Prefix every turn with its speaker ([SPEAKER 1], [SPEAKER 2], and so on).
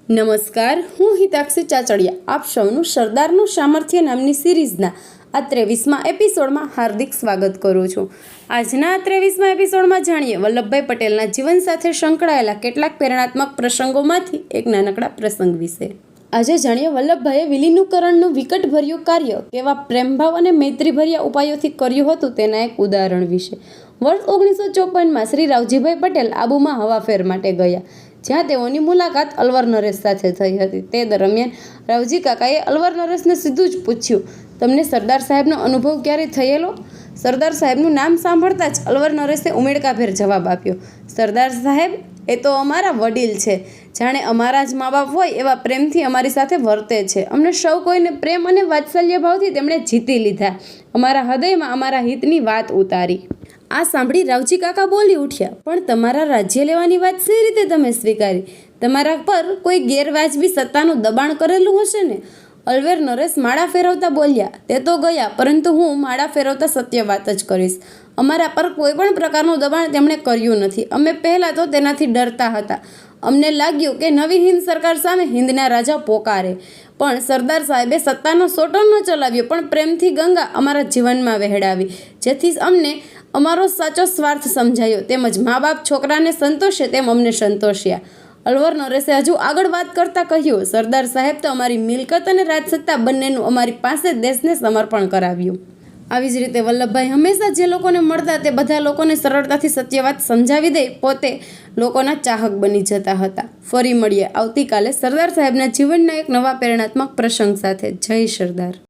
[SPEAKER 1] નમસ્કાર, હું હિતાક્ષી ચાચડિયા આપ સૌનું સરદારનું સામર્થ્ય નામની સિરીઝના આ 23મા એપિસોડમાં હાર્દિક સ્વાગત કરું છું. આજના આ 23મા એપિસોડમાં જાણીએ વલ્લભભાઈ પટેલના જીવન સાથે સંકળાયેલા કેટલાક પ્રેરણાત્મક પ્રસંગોમાંથી એક નાનકડા પ્રસંગ વિશે. આજે જાણીએ વલ્લભભાઈએ વિલીનીકરણનું વિકટભર્યું કાર્ય કેવા પ્રેમભાવ અને મૈત્રીભર્યા ઉપાયોથી કર્યું હતું તેના એક ઉદાહરણ વિશે. વર્ષ 1954માં શ્રી રાવજીભાઈ પટેલ આબુમાં હવાફેર માટે ગયા, જ્યાં તેઓની મુલાકાત અલવર નરેશ સાથે થઈ હતી. તે દરમિયાન રાવજી કાકાએ અલવર નરેશને સીધું જ પૂછ્યું, તમને સરદાર સાહેબનો અનુભવ ક્યારે થયેલો? સરદાર સાહેબનું નામ સાંભળતા જ અલવર નરેશે ઉમેળકાભેર જવાબ આપ્યો, સરદાર સાહેબ એ તો અમારા વડીલ છે, જાણે અમારા જ મા બાપ હોય એવા પ્રેમથી અમારી સાથે વર્તે છે. અમને સૌ કોઈને પ્રેમ અને વાત્સલ્ય ભાવથી તેમણે જીતી લીધા, અમારા હૃદયમાં અમારા હિતની વાત ઉતારી. આ સાંભળી રાવજી કાકા બોલી ઉઠ્યા, પણ તમારા રાજ્ય લેવાની વાત શી રીતે તમે સ્વીકારી? તમારા પર કોઈ ગેરવાજબી સત્તાનું દબાણ કરેલું હશે ને? અલવેર નરેશ માળા ફેરવતા બોલ્યા, તે તો ગયા, પરંતુ હું માળા ફેરવતા સત્ય વાત જ કરીશ. અમારા પર કોઈ પણ પ્રકારનું દબાણ તેમણે કર્યું નથી. અમે પહેલાં તો તેનાથી ડરતા હતા. અમને લાગ્યું કે નવી હિન્દ સરકાર સામે હિન્દના રાજા પોકારે. પણ સરદાર સાહેબે સત્તાનો સોટો ન ચલાવ્યો, પણ પ્રેમથી ગંગા અમારા જીવનમાં વહેડાવી, જેથી અમને અમારો સાચો સ્વાર્થ સમજાયો. તેમજ મા બાપ છોકરાને સંતોષે તેમ અમને સંતોષ્યા. અલવર નરેશે હજુ આગળ વાત કરતા કહ્યું, સરદાર સાહેબ તો અમારી મિલકત અને રાજસત્તા બંનેનું અમારી પાસે દેશને સમર્પણ કરાવ્યું. આવી જ રીતે વલ્લભભાઈ હંમેશા જે લોકોને મળતા તે બધા લોકોને સરળતાથી સત્ય વાત સમજાવી દે પોતે લોકોના ચાહક બની જતા હતા. ફરી મળીએ આવતીકાલે સરદાર સાહેબના જીવનના એક નવા પ્રેરણાત્મક પ્રસંગ સાથે. જય સરદાર.